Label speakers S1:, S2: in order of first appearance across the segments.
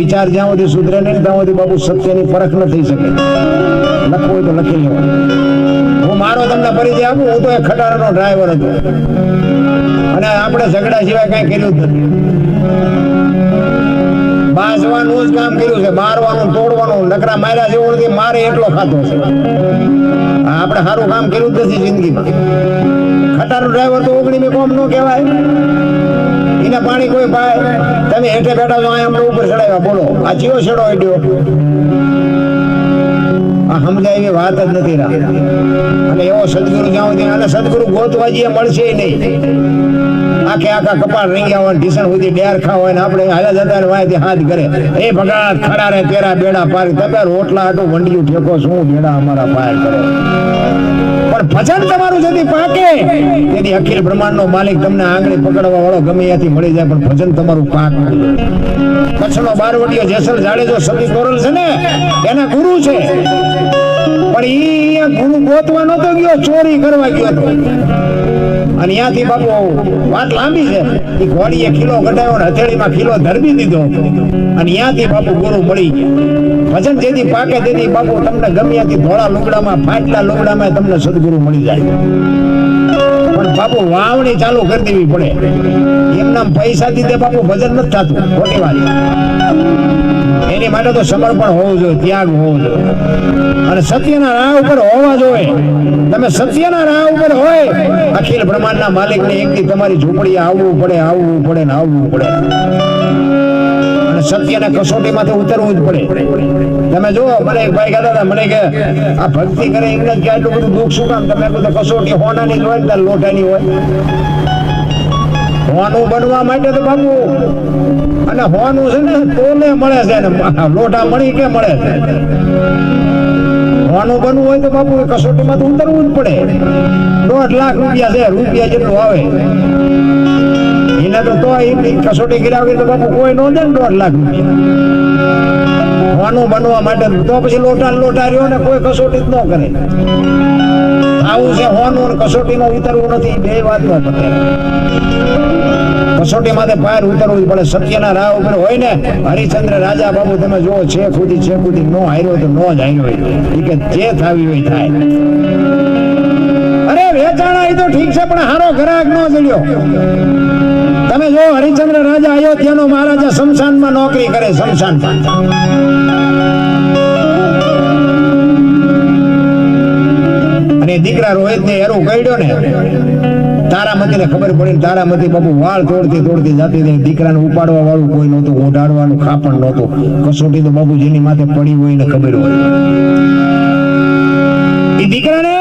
S1: વિચાર જ્યાં સુધી સુધરે નહીં ત્યાં સુધી બાપુ સત્યની પરખ ન થઈ શકે. લખવું હોય તો લખી લેવાનું. હું મારો તમને પરિચય આપું, હું તો એક ખટારાનો ડ્રાઈવર હતો અને આપણે ઝઘડા સિવાય કઈ કર્યું જ નથી. બાજવાનું જ કામ કર્યું છે, મારવાનું તોડવાનું. નકરા માર્યા જેવું નથી, મારે એટલો ખાતો છે. આપણે સારું કામ કર્યું જ નથી જિંદગીમાં. ખટારો ડ્રાઈવર તો ઓગણી કોમ નો કહેવાય. એને પાણી કોઈ પાય, તમે હેઠે બેઠા છો અમને ઉપર ચડાવ્યા. બોલો આ ચિયો છેડો હેડ્યો? આ સમજાય એવી વાત જ નથી. અને એવો સદગુરુ જાઉં ત્યાં, અને સદગુરુ ગોતવા જઈએ મળશે નહીં. આખે આખા કપાળ રીંગ્યા હોય, ઢીસણ સુધી ડેર ખા હોય ને આપણે હાલે જતા ને વાયથી હાથ કરે, એ ભગત ખડા રે તેરા બેડા પાર. તમે રોટલા હાટું વંડિયું ઠેકો, શું બેડા અમારા પાર કરે. પણ ભજન તમારું જેથી પાકે તેથી અખિલ બ્રહ્માંડ નો માલિક તમને આંગળી પકડવા વાળો ગમે ત્યાંથી મળી જાય. પણ ભજન તમારું પાકવું. કચ્છનો બારવટીયો જેસલ જાડેજો સતી તોરલ છે ને, એના ગુરુ છે. પણ ઈ ગુરુ ગોતવા નતો ગયો, ચોરી કરવા ગયો હતો. અને ત્યાંથી બાપુ વાત લાંબી છે. એ ઘોડીએ ખીલો કઢાવ્યો ને હથેળીમાં ખીલો ધરબી દીધો અને ત્યાંથી બાપુ ગુરુ મળી ગયા. ભજન જેથી પાકે તેથી બાપુ તમને ગમે ત્યાંથી ધોળા લુગડામાં, ફાટલા લુગડામાં તમને સદગુરુ મળી જાય. પણ બાપુ વાવણી ચાલુ કરી દેવી પડે. એમના પૈસા દીધે બાપુ ભજન નથી થતું, ખોટી વાત. એની માટે તો સમર્પણ હોવું જોઈએ, ત્યાગ હોવો જોઈએ અને સત્યના રાહ ઉપર હોવા જોઈએ. તમે સત્યના રાહ ઉપર હોય, અખિલ બ્રહ્માંડના માલિકને એકથી તમારી ઝૂંપડી આવવું પડે, આવવું પડે ને આવવું પડે. અને સત્યના કસોટીમાંથી ઉતરવું જ પડે. તમે જો મને એક ભાઈ કહેતા હતા, મને કે આ ભક્તિ કરે એમને જ કે આટલું બધું દુઃખ શું કામ? તમે બધું કસોટી હોનાની જ હોય ને લોટાની હોય. હોનું બનવા માટે તો બાપુ, અને હોનું છે ને તોલે મળે છે ને લોટા મળી કે મળે છે. હોનું બનવું હોય તો બાપુ કસોટીમાં તો ઉતરવું જ પડે. 1.5 લાખ રૂપિયા છે, રૂપિયા જેટલું આવે એને તો કસોટી ગિરાવી તો બાપુ કોઈ નો દે ને 1.5 લાખ રૂપિયા. હોનું બનવા માટે તો પછી લોટા રહ્યો ને કોઈ કસોટી જ ન કરે. આવું છે હોનું, કસોટીમાં ઉતરવું નથી, બે વાત ન પડે. કસોટી માટે પાર ઉતરવું જ પડે. સત્યના રાહ ઉપર હોય ને. હરિચંદ્ર રાજા બાબુ તમે જુઓ, છે ખુદી નો હાર્યો તો નો જ હાર્યો. એ કે જે થાવી હોય થાય. અરે વેચાણા એ તો ઠીક છે, પણ હારો ગ્રાહક નો જડ્યો. તમે જો હરિચંદ્ર રાજા અયોધ્યાનો મહારાજા શમશાનમાં નોકરી કરે, શમશાનમાં. અને દીકરા રોહિત ને એરું કહ્યું ને, તારામતી ને ખબર પડી. તારામતી બાબુ વાળ તોડતી જતી રહી. દીકરાને ઉપાડવા વાળું કોઈ નહોતું, ઓઢાડવાનું ખાપણ નહોતું. કસોટી તો બાબુ જેની માથે પડી હોય ને ખબર હોય. એ દીકરાને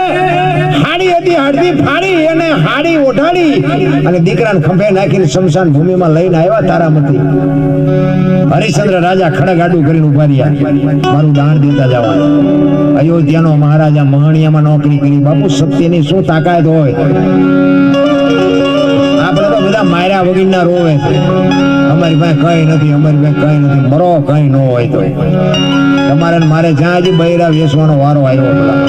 S1: હાડી હતી, હાડથી ફાડી અને હાડી ઓઢાડી અને દીકરાને ખંભે નાખીને શમશાન ભૂમિમાં લઈને આવ્યા તારામતી. હરિશ્ચંદ્ર રાજા ખડગાડું કરીને ઉભા રહ્યા, મારું દાન દેતા જવાનું. અયોધ્યાનો મહારાજા મહણિયામાં નોકરી કરી. બાપુ સત્યની શું તાકાત હોય. આપણે તો બધા માર્યા વગરના રોવે છે. અમારી પાસે કઈ નથી, અમારી પાસે કઈ નથી. મરો કઈ ન હોય તો. તમારે મારે જ્યાં હજી બૈરા વેસવાનો વારો આવ્યો પેલા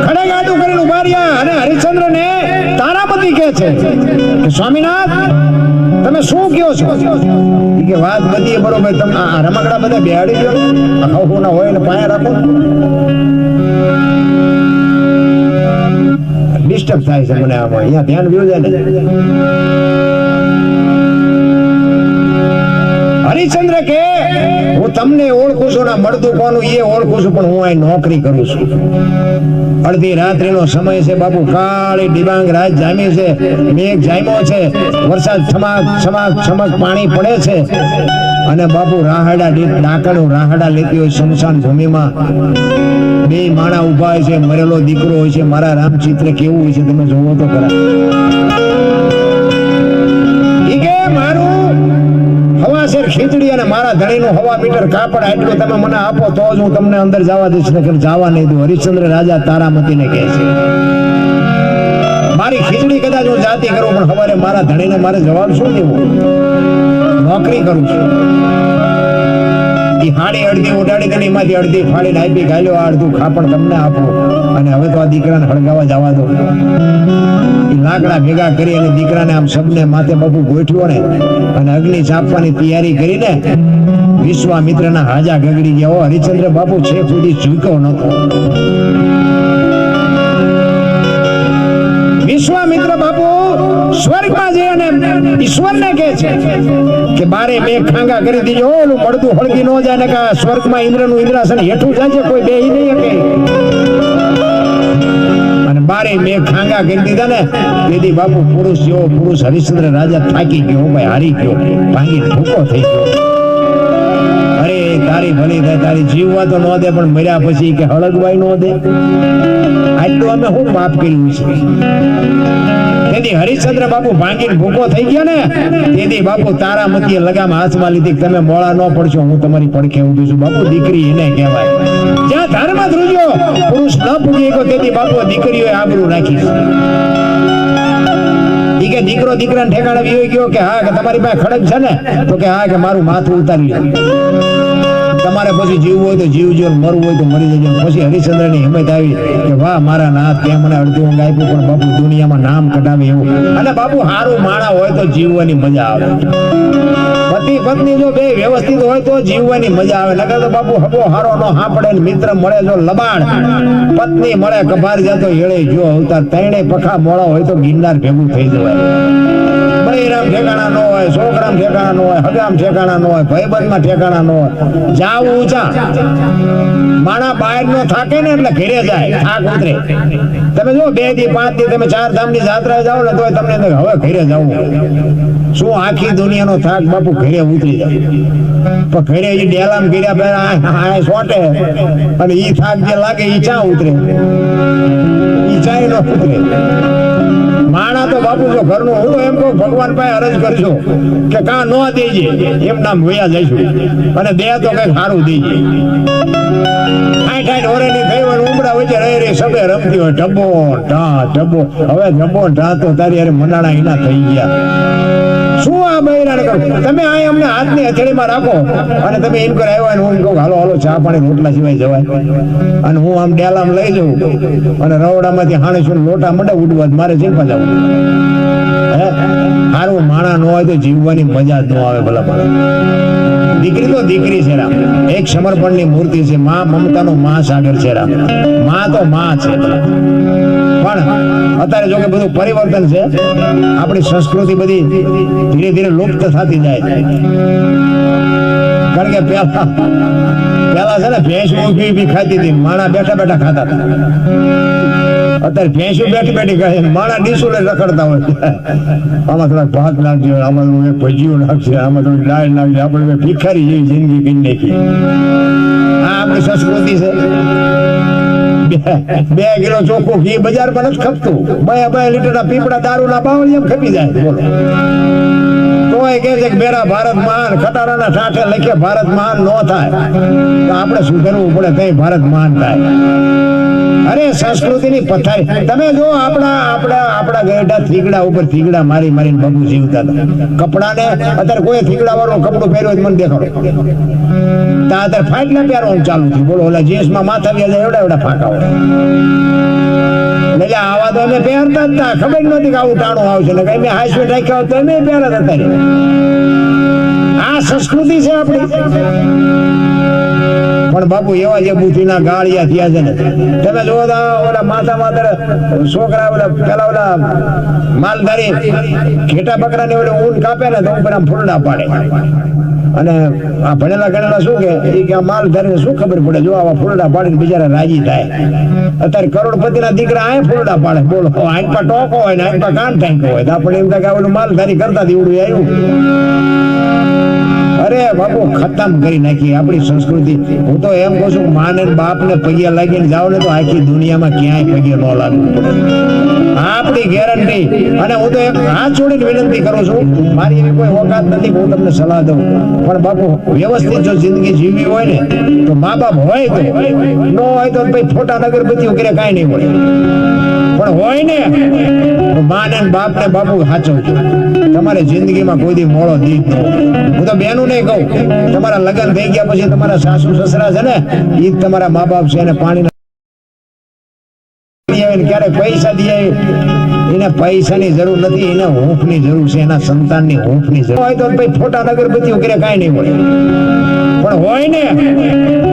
S1: ખડગાડું કરીને ઉભા રહ્યા. અને હરિશ્ચંદ્ર ને તારામતી કહે છે કે સ્વામિનાથ તમે શું કયો છો? કે વાત બધી બરોબર. તમે આ રમકડા બધા બેહાડી દો, આખું ના હોય ને પાયા રાખો. ડિસ્ટર્બ થાય છે મને આમાં, અહીંયા ધ્યાન વ્યુ જાય ને. હરિશ્ચંદ્ર કે હું તમને ઓળખું છું ને મળતું કોનું એ ઓળખું છું, પણ હું અહીં નોકરી કરું છું. અડધી રાત્રિનો સમય છે બાપુ. કાળી ડિબાંગ રાત જામી છે, મેઘ જામ્યો છે, વરસાદ છમક પાણી પડે છે. અને બાપુ ડાકણું રાહડા લેતી હોય શમશાન ભૂમિમાં. બે માણા ઉભા હોય છે, મરેલો દીકરો હોય છે. મારા રામચિત્ર કેવું હોય છે તમે જોવો તો ખરા. મારું હવાશેર ખીચડી અને મારા ધણીનું હવા મીટર કાપડ આટલું તમે મને આપો તો જ હું તમને અંદર જવા દઈશ, ને જવા નહીં દઉં. હરિશ્ચંદ્ર રાજા તારામતીને કહે છે, મારી ખીચડી કદાચ હું જાતિ કરું, પણ સવારે મારા ધણીને મારે જવાબ શું દેવો? નોકરી કરું છું. એ હાડી અડધી ઉડાડી દે એમાંથી અડધી ફાડીને આપી ગાલ્યો આ અડધું ખાપણ તમને આપો અને હવે તો આ દીકરાને હળગાવા જવા દો. એ લાકડા ભેગા કરી અને દીકરાને આમ સબને માથે બાપુ ગોઠવ્યો ને અને અગ્નિ ચાપવાની તૈયારી કરીને વિશ્વામિત્રના હાજા ગગડી ગયા. હરિશ્ચંદ્ર બાપુ છેક સુધી ઝૂક્યો નતો. વિશ્વામિત્ર બાપુ સ્વર્ગમાં જઈ અને ઈશ્વરને કહે છે કે બારે મેઘ ખાંગા કરી દીજો, ઓલું મળતું હળગી ન જાય ને કે સ્વર્ગમાં ઇન્દ્રનું ઇન્દ્રાસન હેઠું જાય છે, કોઈ બેહી નહીં શકે. અને બારે મેઘ ખાંગા કરી દીધા ને તેથી બાપુ પુરુષ જેવો પુરુષ હરિશ્ચંદ્ર રાજા થાકી ગયો, ભાઈ હારી ગયો, ભાંગી ભૂકો થઈ ગયો. અરે તારી ભલી થાય, તારી જીવવા તો ન દે પણ મર્યા પછી કે હળગવાય ન દે. આટલું અમે શું પાપ કર્યું છે. તેથી હરિશ્ચંદ્ર બાપુ ભાંગીને ભૂકો થઈ ગયા ને તેથી બાપુ તારામતીએ લગામ હાથમાં લીધી, તમે મોળા ન પડશો, હું તમારી પડખે ઊભી છું. બાપુ દીકરી એને કહેવાય. જ્યાં ધર્મ ધ્રુજ્યો પુરુષ ન પૂજી ગયો તેથી બાપુ દીકરીઓએ આબરૂ રાખી. ઈ કે દીકરો દીકરાને ઠેકાણે વિયો ગયો કે હા કે તમારી પાસે ખડક છે ને, તો કે હા કે મારું માથું ઉતારી લે, તમારે પછી જીવવું હોય તો જીવજો, મરવું હોય તો મરી જજો. પછી હરિશ્ચંદ્રની હિંમત આવી કે વાહ મારા નાથ, ત્યાં મને અડધું ઊંઘ આપ્યું પણ બાપુ દુનિયામાં નામ કઢાવે એવું. અને બાપુ હારું માણા હોય તો જીવવાની મજા આવે. પતિ પત્ની જો બે વ્યવસ્થિત હોય તો જીવવાની મજા આવે. નકર તો બાપુ હબો હારો નો હાંપડે, મિત્ર મળે જો લબાડ, પત્ની મળે કભાર જતો હેળે જો અવતાર, ત્રણે પખા મોળા હોય તો ગિરનાર ભેગું થઈ જવાય. બૈરામ ઠેકાણા ન હોય, છોકરામ ઠેકાણા ન હોય, હગામ ઠેકાણા ન હોય, ભાઈબંધમાં ઠેકાણા ન હોય. જાવ ઊંચા માણા બહાર નો થાકે ને એટલે ઘરે જાય, થાક ઉતરે. તમે જો 2 દી 5 દી તમે 4 ધામની યાત્રા જાઓ ને તો તમને હવે ઘરે જવું શું, આખી દુનિયાનો થાક બાપુ ઘરે ઉતરી જાય. પણ ઘરે એ ડેલામ કર્યા પેલા સોટે અને ઈ થાક જે લાગે ઈ ચા ઉતરે, ઈ ચાય ન ઉતરે. માણા તો બાપુ જો ઘરનું, હું તો એમ કહું ભગવાન પાસે અરજ કરજો કે કાં ન દેજે, એમ નામ વયા જઈશું અને દે તો કઈ સારું દેજે. 60 વર્ષની થઈ હોય ઉમરા વચ્ચે રહી સબે રમતી હોય, ઢબો ઢા ઢબો. હવે ઢબો ઢા તો તારી અરે મંડાણા એના થઈ ગયા. શું આ બૈરાને કરો તમે? આ અમને હાથની હથેળીમાં રાખો અને તમે એમ કરે આવ્યા ને હું કહું હાલો હાલો ચા પાણી રોટલા સિવાય જવાય. અને હું આમ ડેલામ લઈ જાઉં અને રવડામાંથી હાણે લોટા મંડે ઉડવા, મારે ચીંપા જવું. હે સારું માણા ન હોય તો જીવવાની મજા જ ન આવે. ભલા માણસ દીકરી તો દીકરી છે રામ, એક સમર્પણની મૂર્તિ છે. માં મમતાનો મહાસાગર છે રામ, માં તો માં છે. પણ અત્યારે જો કે બધું પરિવર્તન છે, આપણી સંસ્કૃતિ બધી ધીરે ધીરે લુપ્ત થતી જાય છે. કારણ કે પેલા છે ને ભેંસ ઊભી ખાતી હતી, માણા બેઠા બેઠા ખાતા હતા. અત્યારે ભેંસું બેઠી બેઠી ખાય, માણા ડીસુલે રખડતા હોય. આમાં થોડાક ભાત નાખજો, આમાં થોડું ભજીયું નાખશે, આમાં થોડી દાળ નાખશે. આપણે ભિખારી જેવી જિંદગી કરી નાખી. આ આપણી સંસ્કૃતિ છે. 2 કિલો ચોખ્ખું ઘી બજારમાં નથી ખપતું, 2 લીટરના પીપળા દારૂના બાવળિયા ખપી જાય. બોલો તોય કે છે કે મેરા ભારત મહાન, ખટારાના ઠાઠે લખે ભારત મહાન ન થાય તો આપણે સુધરવું પડે, કઈ ભારત મહાન થાય. અરે સંસ્કૃતિની પથારી તમે જો આપણા ગેડા થીગડા ઉપર થીગડા મારી મારીને બાબુ જીવતા હતા. કપડાને અત્યારે કોઈ થીગડા વાળું કપડું પહેર્યું મને દેખાડો, અત્યારે ફાટલા પહેરવાનું ચાલુ થયું. બોલો ઓલા જીન્સમાં માથા વ્યા જાય એવડા ફાંકા હોય. એટલે આવા તો અમે પહેરતા જ હતા, ખબર નહોતી કે આવું ટાણું આવશે ને કઈ મેં હાઈસ્વેટ રાખ્યા તો અમે પહેરતા હતા. આ સંસ્કૃતિ છે આપણી. પણ બાપુ એવા જે બુદ્ધિના ગાળિયા થયા છે ને તમે જોવો તો ઓલા માથા માથે છોકરા પેલા ઓલા માલધારી ઘેટા બકરાને ઓલે ઊન કાપે ને તો ઉપર આમ ફૂલડા પાડે. અને આ ભણેલા ગણેલા શું કે આ માલધારીને શું ખબર પડે, જો આવા ફૂલડા પાડીને બિચારા રાજી થાય. અત્યારે કરોડપતિના દીકરા આ ફૂલડા પાડે. બોલો આંખ પર ટોકો હોય ને આંખ પર કાન ટાંકો હોય તો આપણે એમ થાય કે ઓલું માલધારી કરતા દીવડું આવ્યું. અરે બાપુ ખતમ કરી નાખી આપણી સંસ્કૃતિ. હું તો એમ કહું છું માને બાપ ને પગે લાગીને જાઓ ને તો આખી દુનિયામાં ક્યાંય પગે ન લાગવું પડે, આપણી ગેરંટી. અને હું તો એક હાથ જોડીને વિનંતી કરું છું, મારી એવી કોઈ ઓકાત નથી હું તમને સલાહ દઉં, પણ બાપુ વ્યવસ્થિત જો જિંદગી જીવવી હોય ને તો મા બાપ હોય તો, ન હોય તો ભાઈ ફોટા અગરબત્તીઓ કરે કાંઈ નહીં હોય. પણ હોય ને તો માં ને બાપ ને બાપુ સાચવજો. તમારે જિંદગીમાં કોઈ દી મોળો દીધ ન હોય. હું તો બેનું નહીં કહું, તમારા લગ્ન થઈ ગયા પછી તમારા સાસુ સસરા છે ને એ જ તમારા મા બાપ છે. અને પાણી ક્યારેક પૈસા દે, એને પૈસાની જરૂર નથી, એને હૂંફની જરૂર છે, એના સંતાનની હૂંફની જરૂર હોય તો ભાઈ ફોટા અગરબત્તીઓ કરે કાંઈ નહીં હોય. પણ હોય ને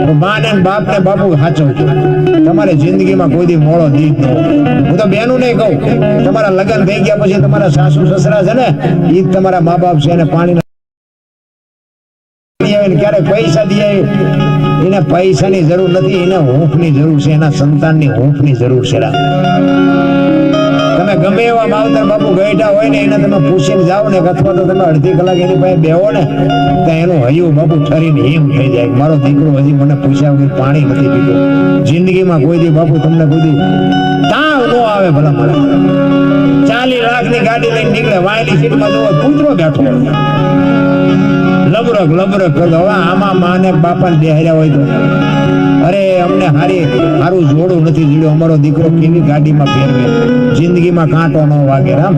S1: તો માં ને બાપ ને બાપુ સાચવજો. તમારે જિંદગીમાં કોઈ દી મોળો દીધ ન હોય. હું તો બેનું નહીં કહું, તમારા લગ્ન થઈ ગયા પછી તમારા સાસુ સસરા છે ને એ જ તમારા મા બાપ છે. અને પાણી ક્યારેક પૈસા દે, એને પૈસાની જરૂર નથી, એને હૂંફની જરૂર છે, એના સંતાનની હૂંફની જરૂર છે. તમે ગમે એવા માવતર બાપુ ગઈઢા હોય ને એને તમે પૂછીને જાઓ ને, અથવા તો તમે અડધી કલાક એની પાસે બેહો ને તો એનું હૈયું બાપુ ઠરીને એમ થઈ જાય મારો દીકરો હજી મને પૂછ્યા વગર પાણી નથી પીતો. જિંદગીમાં કોઈ દી બાપુ તમને કોઈ દી તાવ ન આવે. ભલા મને 40 લાખની ગાડી લઈને નીકળે, વાયલી સીટમાં જોવો કૂતરો બેઠો લબરક લબરક કરતો. હવે આમાં માને બાપા ને બેહર્યા હોય તો અરે અમને સારું જોડું નથી જીડ્યું, અમારો દીકરો કેવી ગાડીમાં ફેરવે, જિંદગીમાં કાંટો ન વાગે. રામ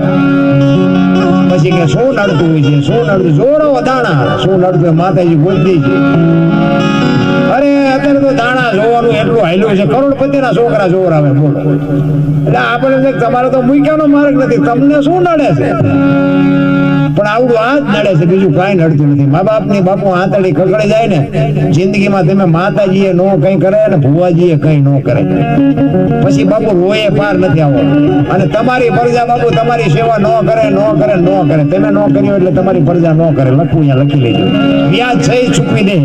S1: પછી કે શું નડતું હોય છે, શું નડતું જોડો દાણા, શું નડતું માતાજી બોલતી છે. અરે અત્યારે તો દાણા જોવાનું એટલું હાલ્યું છે, કરોડપતિના છોકરા જોર આવે બોલો. એટલે આપણે તમારે તો મૂક્યાનો માર્ગ નથી, તમને શું નડે છે? પણ આવડું આ જ નડે છે, બીજું કઈ નડતું નથી. મા બાપ ની બાપુ આંતળી કકડી જાય ને જિંદગીમાં, તમે માતાજીએ નો કઈ કરે ને ભુવાજીએ કઈ નો કરે, પછી બાપુ રોયે પાર નથી આવો. અને તમારી પ્રજા બાપુ તમારી સેવા નો કરે, નો કરે, નો કરે, તમે નો કર્યો એટલે તમારી પ્રજા નો કરે. લખવું અહીંયા લખી લેજો, વ્યાજ છે ચૂકવી દે.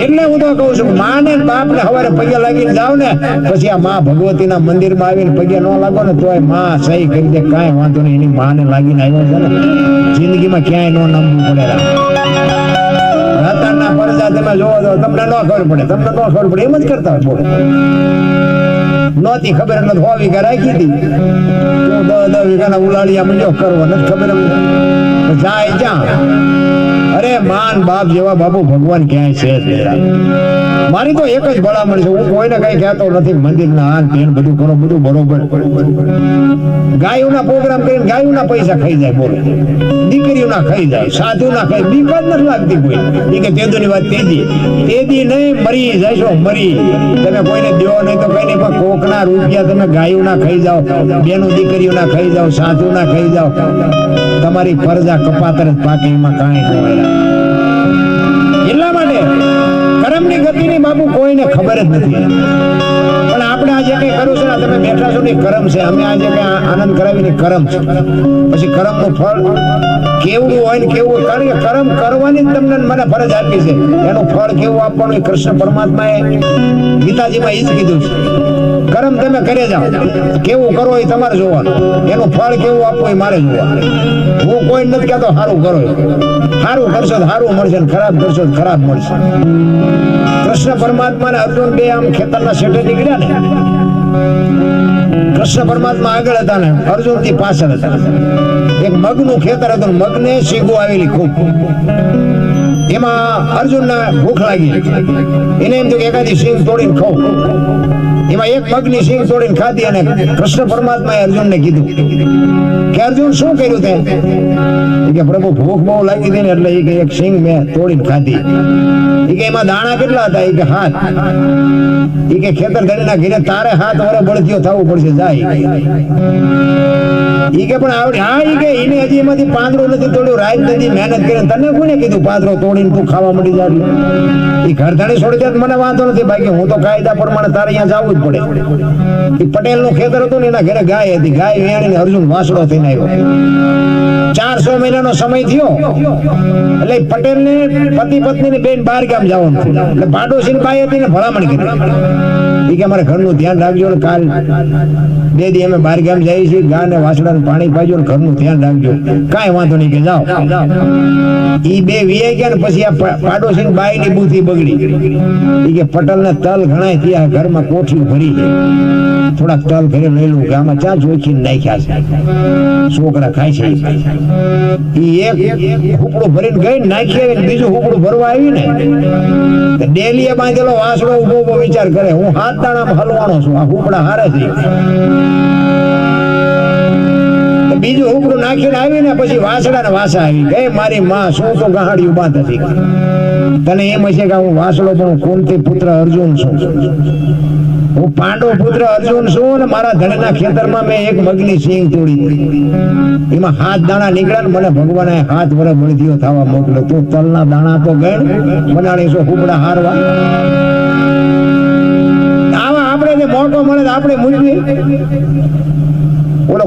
S1: એટલે હું તો કહું છું, માં ને બાપ ને સવારે પગે લાગીને જાવ ને, પછી આ માં ભગવતી ના મંદિર માં આવીને પગે ન લાગો ને તોય માં સહી કરી દે, કાંઈ વાંધો નહીં. એની માં ને લાગીને આવ્યો છે ને જિંદગીમાં ક્યાંય ન નમવું પડે. રતનના પરજા તમે જોવો તો તમને ન ખબર પડે, તમને ન ખબર પડે એમ જ કરતા હોય. બોલો નહોતી ખબર એટલે 100 વીઘા રાખી હતી, 10 વીઘાના ઉલાળિયા મળ્યો કરવા નથી ખબર જાય ક્યાં. અરે માન બાપ જેવા બાપુ ભગવાન ક્યાંય છે જ નહીં. મારી તો એક જ ભલામણ છે, હું કોઈને કઈ કહેતો નથી મંદિરના આન તેન બધું કરો, બધું બરોબર. ગાયોના પ્રોગ્રામ કરીને ગાયોના પૈસા ખાઈ જાય, બોલો દીકરીઓના ખાઈ જાય, સાધુના ખાઈ, બીક જ નથી લાગતી કોઈ. એ કે તેદુની વાત તેદી નહીં, મરી જશો મરી. તમે કોઈને દેવો નહીં તો કઈ નહીં, પણ કોકના રૂપિયા તમે ગાયોના ખાઈ જાઓ, બેનું દીકરીઓના ખાઈ જાઓ, સાધુના ખાઈ જાઓ, તમારી પ્રજા કપાતર જ પાકે, એમાં કાંઈ ન હોય. એટલા માટે કર્મની ગતિની બાપુ કોઈને ખબર જ નથી. પણ આપણે આજે કઈ કરું છે, તમે બેઠા છો ને કર્મ છે, અમે આજે કઈ આનંદ કરાવીને કર્મ છે. પછી કર્મનું ફળ કેવું હોય ને કેવું, કારણ કે કર્મ કરવાની જ તમને મને ફરજ આપી છે. એનું ફળ કેવું આપવાનું એ કૃષ્ણ પરમાત્માએ ગીતાજીમાં એ જ કીધું છે. કર્મ તમે કરે જાઓ, કેવું કરો એ તમારે જોવાનું, એનું ફળ કેવું આપવું એ મારે જોવાનું. હું કોઈ નથી કહેતો સારું કરો, સારું કરશો તો સારું મળશે, ખરાબ કરશો તો ખરાબ મળશે. કૃષ્ણ પરમાત્મા ને અર્જુન બે આમ ખેતરના શેઠે નીકળ્યા ને, કૃષ્ણ પરમાત્મા આગળ હતા ને અર્જુન થી પાછળ હતા. એક મગનું ખેતર હતું, મગને શીગો આવેલી ખૂબ. એમાં અર્જુનને ભૂખ લાગી, એને એમ થયું કે એકાદી સિંગ તોડીને ખાઉં. એમાં એક મગની સિંગ તોડીને ખાધી, અને કૃષ્ણ પરમાત્માએ અર્જુનને કીધું કે અર્જુન શું કર્યું તે? કે પ્રભુ ભૂખ બહુ લાગી હતી ને એટલે એ કે એક સિંગ મેં તોડીને ખાધી. એ કે એમાં દાણા કેટલા હતા? એ કે 7. એ કે ખેતર ધણીના ઘીરે તારે 7 વર્ષ બળદિયો થવું પડશે, જાય. ઈ કે પણ આવડે, હા ઈ કે એને હજી એમાંથી પાંદડું નથી તોડ્યું, રાત નથી મહેનત કરીને. તને કોને કીધું પાંદડો તોડીને તું ખાવા મળી જાય? ઈ ઘર ધણી છોડી દે મને વાંધો નથી, બાકી હું તો કાયદા પ્રમાણે તારે અહીંયા જવું જ પડે. ઈ પટેલ નું ખેતર હતું ને, એના ઘરે ગાય હતી, ગાય વેણીને અર્જુન વાસડો થઈને આવ્યો. 400 મહિનાનો સમય થયો એટલે પટેલ ને પતિ પત્ની ને બેન 12 ગામ જવાનું થયું. એટલે પાડોશી ની બાઈ હતી ને ભલામણ કરી, ઈ કે અમારે ઘરનું ધ્યાન રાખજો ને, કાલ 2 દી અમે 12 ગામ જઈએ છીએ, ગા ને વાસડા પાણી પાજો ને ઘરનું ધ્યાન રાખજો. કાંઈ વાંધો નહીં કે જાઓ. ઈ બે વીઆઈ ગયા ને પછી આ પાડોશી બાઈ ની બુદ્ધિ બગડી. ઈ કે પટલ ને તલ ઘણાય ત્યાં ઘરમાં કોઠી ભરી છે, થોડાક તલ ઘરે લઈ લઉં કે આમાં ચા જોખીને નાખ્યા છે, છોકરા ખાય છે. ઈ એક હુપડું ભરીને ગઈ નાખી આવી, બીજું હુપડું ભરવા આવી ને ડેલીએ બાંધેલો વાસણો ઉભો વિચાર કરે, હું 7 દાણામાં હલવાનો છું, આ હુપડા હારે છે. બીજું હુકડું નાખીને આવી ને પછી વાસડા ને વાસા આવી ગઈ. મારી માં શું તો ગહાડિયું બાંધ હતી. તને એમ હશે કે હું વાસડો પણ કુંતી પુત્ર અર્જુન છું, હું પાંડવ પુત્ર અર્જુન છું, ને મારા ધણીના ખેતરમાં મેં એક મગની સિંગ તોડી, એમાં 7 દાણા નીકળ્યા ને મને ભગવાને 7 વર્ષ બળદીઓ થવા મોકલ્યો. તું તલના દાણા તો ગણ બનાડીશું હુકડા હારવા. આવા આપણે જે મોકો મળે આપણે મૂકીએ. ઓલો